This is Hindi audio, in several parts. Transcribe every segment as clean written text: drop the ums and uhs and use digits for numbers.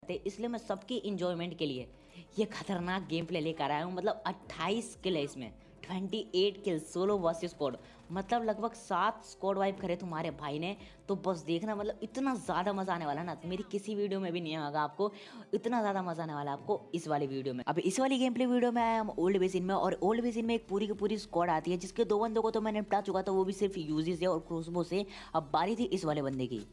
सकते, इसलिए मैं सबकी इंजॉयमेंट के लिए ये खतरनाक गेम प्ले लेकर आया हूँ। मतलब 28 किल है इसमें, 28 किल सोलो वर्सेस स्क्वाड, मतलब लगभग 7 स्क्वाड वाइप करे तुम्हारे भाई ने। तो बस देखना, मतलब इतना ज़्यादा मज़ा आने वाला ना, मेरी किसी वीडियो में भी नहीं आएगा आपको, इतना ज़्यादा मज़ा आने वाला है आपको इस वाली वीडियो में। अब इस वाली गेम प्ले वीडियो में आया हम ओल्ड बेसिन में, और ओल्ड बेसिन में एक पूरी की पूरी स्क्वाड आती है, जिसके 2 बंदों को तो मैंने निपटा चुका था, वो भी सिर्फ यूजी से और क्रोसबो से। अब बारी थी इस वाले बंदे की।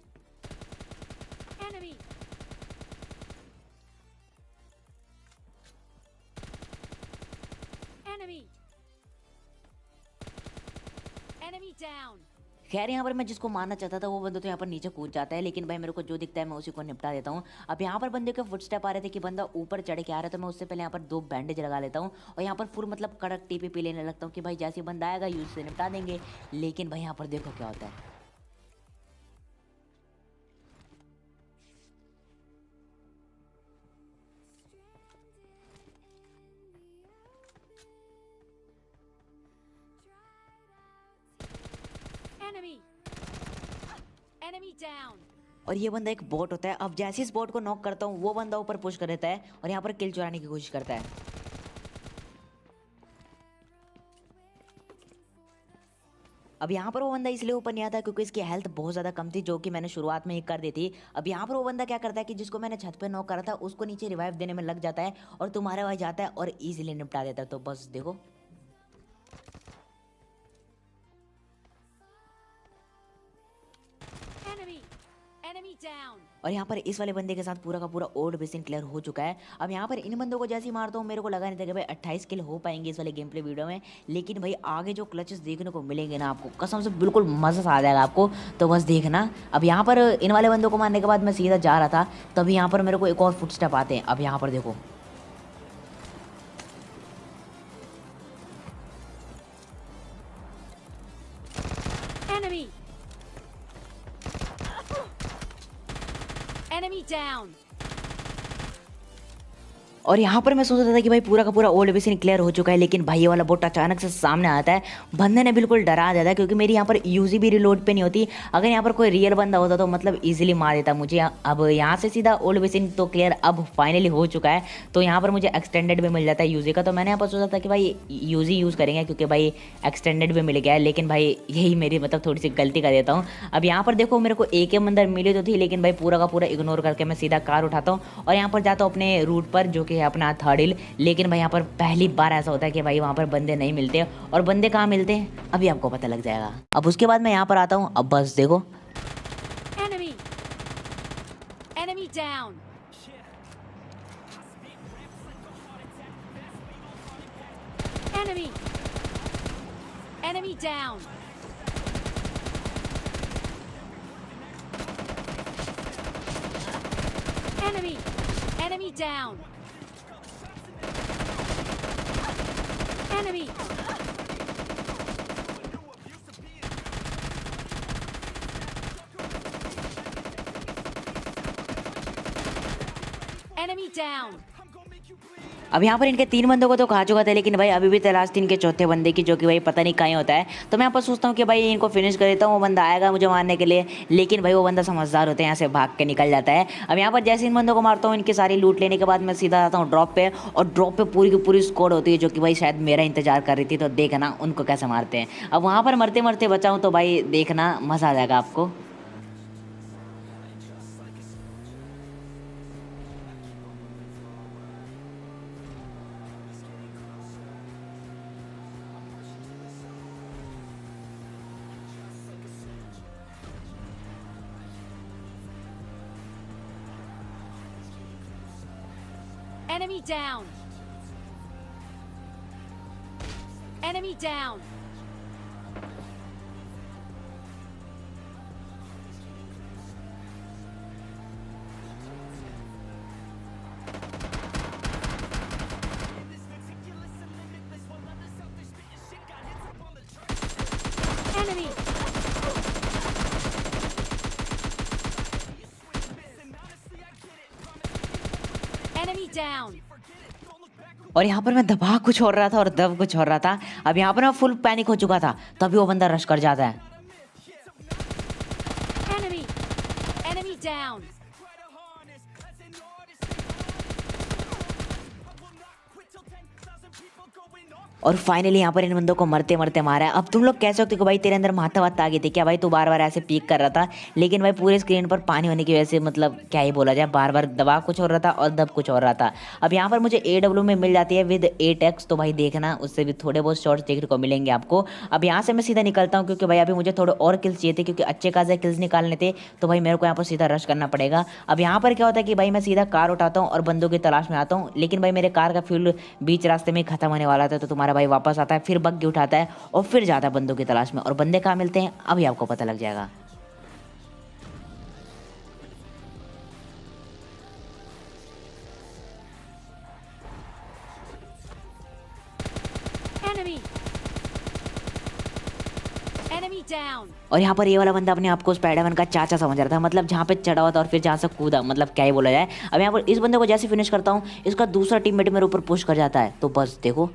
खैर यहाँ पर मैं जिसको मारना चाहता था वो बंदा तो यहाँ पर नीचे कूद जाता है, लेकिन भाई मेरे को जो दिखता है मैं उसी को निपटा देता हूँ। अब यहाँ पर बंदे के फुटस्टेप आ रहे थे कि बंदा ऊपर चढ़ के आ रहा है, तो मैं उससे पहले यहाँ पर 2 बैंडेज लगा लेता हूँ और यहाँ पर फुल मतलब कड़क टीपी पी लेने लगता हूँ कि भाई जैसे बंदा आएगा यूज से निपटा देंगे। लेकिन भाई यहाँ पर देखो क्या होता है। और ये बंदा एक बॉट होता है। अब जैसे इस बॉट को नॉक करता हूँ वो बंदा ऊपर पुश कर देता है और यहाँ पर किल चुराने की कोशिश करता है। अब यहाँ पर वो बंदा इसलिए ऊपर नहीं आता क्योंकि इसकी हेल्थ बहुत ज़्यादा कम थी, जो कि मैंने शुरुआत में ही कर दी थी। अब यहाँ पर वो बंदा क्या करता है कि जिसको मैंने छत पे नॉक करा था उसको नीचे रिवाइव देने में लग जाता है और तुम्हारे भाई जाता है और ईजिली निपटा देता है। तो बस देखो, और यहाँ पर इस वाले बंदे के साथ पूरा का पूरा ओल्ड बेसिन क्लियर हो चुका है। अब यहाँ पर इन बंदों को जैसे ही मारता हूँ मेरे को लगा नहीं था कि भाई 28 किल हो पाएंगे इस वाले गेम प्ले वीडियो में, लेकिन भाई आगे जो क्लचेस देखने को मिलेंगे ना आपको, कसम से बिल्कुल मज़ा आ जाएगा आपको। तो बस देखना। अब यहाँ पर इन वाले बंदों को मारने के बाद मैं सीधा जा रहा था, तभी यहाँ पर मेरे को एक और फुटस्टेप आते हैं। अब यहाँ पर देखो, Enemy down. और यहाँ पर मैं सोच रहा था कि भाई पूरा का पूरा ओल्ड बेसिन क्लियर हो चुका है, लेकिन भाई ये वाला बोट अचानक से सामने आता है। बंदे ने बिल्कुल डरा दिया था क्योंकि मेरी यहाँ पर यूजी भी रिलोड पे नहीं होती। अगर यहाँ पर कोई रियल बंदा होता तो मतलब इजीली मार देता मुझे। अब यहाँ से सीधा ओल्ड बेसिन तो क्लियर अब फाइनली हो चुका है, तो यहाँ पर मुझे एक्सटेंडेड भी मिल जाता है यूजी का। तो मैंने यहाँ पर सोचा था कि भाई यूजी यूज़ करेंगे क्योंकि भाई एक्सटेंडेड भी मिल गया है, लेकिन भाई यही मेरी मतलब थोड़ी सी गलती कर देता हूँ। अब यहाँ पर देखो मेरे को एक ही मंदिर मिली तो थी, लेकिन भाई पूरा का पूरा इग्नोर करके मैं सीधा कार उठाता हूँ और यहाँ पर जाता हूँ अपने रूट पर, जो कि है अपना थर्ड हिल। लेकिन भाई यहाँ पर पहली बार ऐसा होता है कि भाई वहाँ पर बंदे नहीं मिलते, और बंदे कहाँ मिलते हैं अभी आपको पता लग जाएगा। अब उसके बाद मैं यहाँ पर आता हूँ। अब बस देखो, Enemy. Enemy down. Enemy. Enemy down. Enemy. Enemy down. Enemy. Enemy down. अब यहाँ पर इनके 3 बंदों को तो खा चुका था, लेकिन भाई अभी भी तलाश थी इनके चौथे बंदे की, जो कि भाई पता नहीं कहीं होता है। तो मैं यहाँ पर सोचता हूँ कि भाई इनको फिनिश कर देता हूँ, वो बंदा आएगा मुझे मारने के लिए, लेकिन भाई वो बंदा समझदार होते हैं, यहाँ से भाग के निकल जाता है। अब यहाँ पर जैसे इन बंदों को मारता हूँ, इनकी सारी लूट लेने के बाद मैं सीधा आता हूँ ड्रॉप पे, और ड्रॉप पे पूरी की पूरी स्क्वाड होती है, जो कि भाई शायद मेरा इंतजार कर रही थी। तो देखना उनको कैसे मारते हैं। अब वहाँ पर मरते मरते बचाऊँ तो भाई देखना मज़ा आ जाएगा आपको। Enemy down. Enemy down. Enemy. Enemy down. और यहाँ पर मैं दबा कुछ और रहा था और दब कुछ और रहा था। अब यहाँ पर मैं फुल पैनिक हो चुका था, तभी वो बंदा रश कर जाता है। Enemy. Enemy down. और फाइनली यहाँ पर इन बंदों को मरते मरते मारा है। अब तुम लोग कह सकते हो कि भाई तेरे अंदर माथा आ गई थी क्या भाई, तू बार बार ऐसे पीक कर रहा था। लेकिन भाई पूरे स्क्रीन पर पानी होने की वजह से मतलब क्या ही बोला जाए, बार बार दबा कुछ हो रहा था और दब कुछ हो रहा था। अब यहाँ पर मुझे AW में मिल जाती है विद 8x, तो भाई देखना उससे भी थोड़े बहुत शॉर्ट्स देखने को मिलेंगे आपको। अब यहाँ से मैं सीधा निकलता हूँ क्योंकि भाई अभी मुझे थोड़े और किल्स चाहिए थे, क्योंकि अच्छे खासे किल्स निकालने थे। तो भाई मेरे को यहाँ पर सीधा रश करना पड़ेगा। अब यहाँ पर क्या होता है कि भाई मैं सीधा कार उठाता हूँ और बंदों की तलाश में आता हूँ, लेकिन भाई मेरे कार का फ्यूल बीच रास्ते में ही खत्म होने वाला था। तो तुम्हारा भाई वापस आता है, फिर बग्गी उठाता है और फिर जाता है बंदों की तलाश में। और बंदे कहाँ मिलते हैं अभी आपको पता लग जाएगा। Enemy. Enemy down. और यहाँ पर ये वाला बंदा अपने आप को स्पाइडरमैन का चाचा समझ रहा था, मतलब जहाँ पे चढ़ा हुआ था और फिर जहाँ से कूदा, मतलब क्या ही बोला जाए। अब यहाँ पर इस बंदे को जैसे फिनिश करता हूँ, इसका दूसरा टीममेट मेरे ऊपर पुश कर जाता है। तो बस देखो।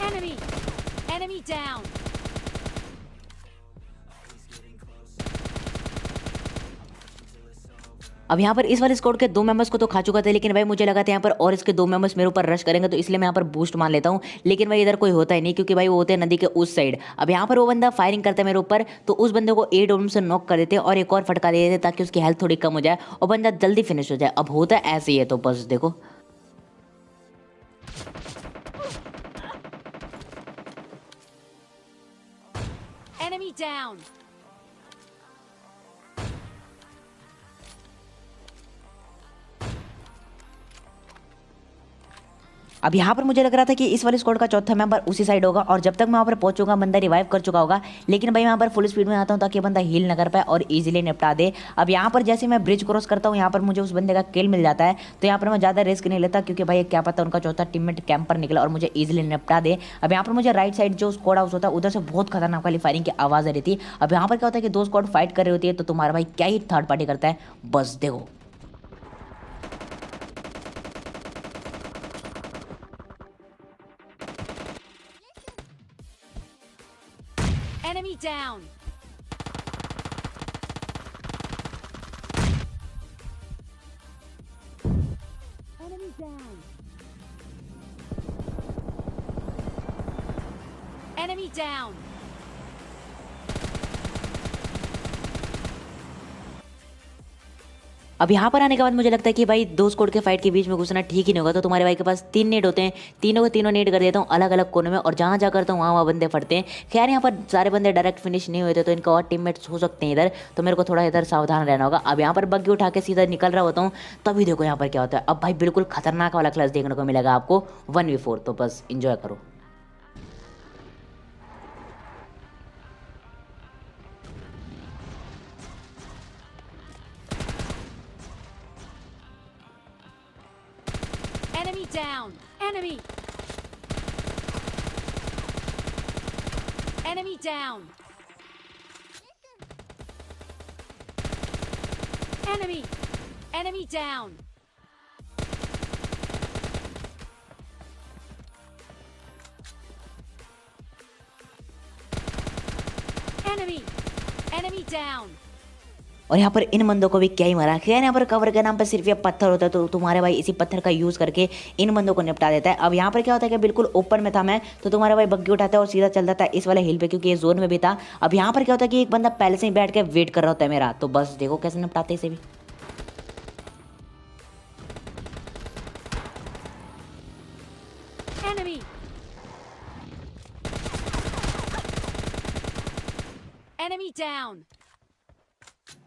Enemy. Enemy down. अब यहाँ पर इस वाले स्क्वाड के 2 मेंबर्स को तो खा चुका था, लेकिन भाई मुझे लगा था यहाँ पर और इसके 2 मेंबर्स मेरे ऊपर रश करेंगे, तो इसलिए मैं यहाँ पर बूस्ट मान लेता हूँ। लेकिन भाई इधर कोई होता ही नहीं, क्योंकि भाई वो होते हैं नदी के उस साइड। अब यहाँ पर वो बंदा फायरिंग करता है मेरे ऊपर, तो उस बंदे को AW से नॉक कर देते हैं और एक और फटका दे देते हैं ताकि उसकी हेल्थ थोड़ी कम हो जाए और बंदा जल्दी फिनिश हो जाए। अब होता है ऐसे ही है, तो बस देखो। Enemy down. अब यहाँ पर मुझे लग रहा था कि इस वाले स्क्वाड का चौथा मेंबर उसी साइड होगा, और जब तक मैं वहाँ पर पहुंचूंगा बंदा रिवाइव कर चुका होगा। लेकिन भाई यहाँ पर फुल स्पीड में आता हूँ ताकि बंदा हील न कर पाए और इजीली निपटा दे। अब यहाँ पर जैसे मैं ब्रिज क्रॉस करता हूँ, यहाँ पर मुझे उस बंदे का किल मिल जाता है। तो यहाँ पर मैं ज़्यादा रिस्क नहीं लेता, क्योंकि भाई क्या पता उनका चौथा टीममेट कैंपर निकला और मुझे ईजिली निपटा दे। अब यहाँ पर मुझे राइट साइड जो स्क्वाड हाउस होता है उधर से बहुत खतरनाक वाली फायरिंग की आवाज़ आ रही थी। अब यहाँ पर क्या होता है कि 2 स्क्वाड फाइट कर रही होती है, तो तुम्हारा भाई क्या ही थर्ड पार्टी करता है, बस देखो। Enemy down. Enemy down. Enemy down. अब यहाँ पर आने के बाद मुझे लगता है कि भाई 2 स्क्वाड के फाइट के बीच में घुसना ठीक ही नहीं होगा। तो तुम्हारे भाई के पास 3 नेट होते हैं, तीनों को तीनों नेट कर देता हूँ अलग अलग कोने में, और जहाँ जा करता हूँ वहाँ बंदे फटते हैं। खैर यहाँ पर सारे बंदे डायरेक्ट फिनिश नहीं हुए थे, तो इनका और टीममेट्स हो सकते हैं इधर, तो मेरे को थोड़ा इधर सावधान रहना होगा। अब यहाँ पर बग्गी उठा के सीधा निकल रहा होता हूँ, तभी देखो यहाँ पर क्या होता है। अब भाई बिल्कुल खतरनाक वाला क्लच देखने को मिलेगा आपको 1v4, तो बस इंजॉय करो। Enemy down. Enemy. Enemy down. Enemy. Enemy down. Enemy. Enemy down. और यहाँ पर इन बंदों को भी क्या ही मारा। खैर यहाँ पर कवर के नाम पर सिर्फ ये पत्थर होता है, तो तुम्हारे भाई इसी पत्थर का यूज़ करके इन बंदों को निपटा देता है। अब यहाँ पर क्या होता है कि बिल्कुल ओपन में था मैं, तो तुम्हारा भाई बग्गी उठाता है और सीधा चल जाता है इस वाले हिल पे, क्योंकि ये जोन में भी था। अब यहाँ पर क्या होता है कि एक बंदा पहले से ही बैठ के वेट कर रहा होता है मेरा, तो बस देखो कैसे निपटाते हैं इसे भी। Enemy. Enemy down.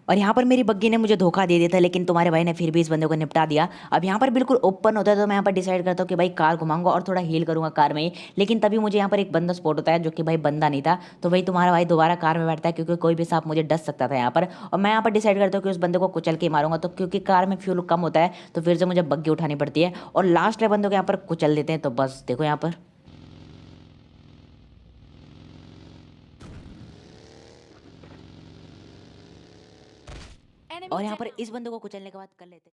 और यहाँ पर मेरी बग्गी ने मुझे धोखा दे दिया था, लेकिन तुम्हारे भाई ने फिर भी इस बंदे को निपटा दिया। अब यहाँ पर बिल्कुल ओपन होता है, तो मैं यहाँ पर डिसाइड करता हूँ कि भाई कार घुमाऊंगा और थोड़ा हील करूंगा कार में ही। लेकिन तभी मुझे यहाँ पर एक बंदा स्पॉट होता है, जो कि भाई बंदा नहीं था। तो भाई तुम्हारा भाई दोबारा कार में बैठता है, क्योंकि कोई भी सांप मुझे डस सकता था यहाँ पर। और मैं यहाँ पर डिसाइड करता हूँ कि उस बंदे को कुचल के मारूंगा, तो क्योंकि कार में फ्यूल कम होता है, तो फिर से मुझे बग्गी उठानी पड़ती है और लास्ट बंदों को यहाँ पर कुचल देते हैं। तो बस देखो यहाँ पर। Enemy और यहाँ पर down. इस बंदे को कुचलने के बाद कर लेते हैं।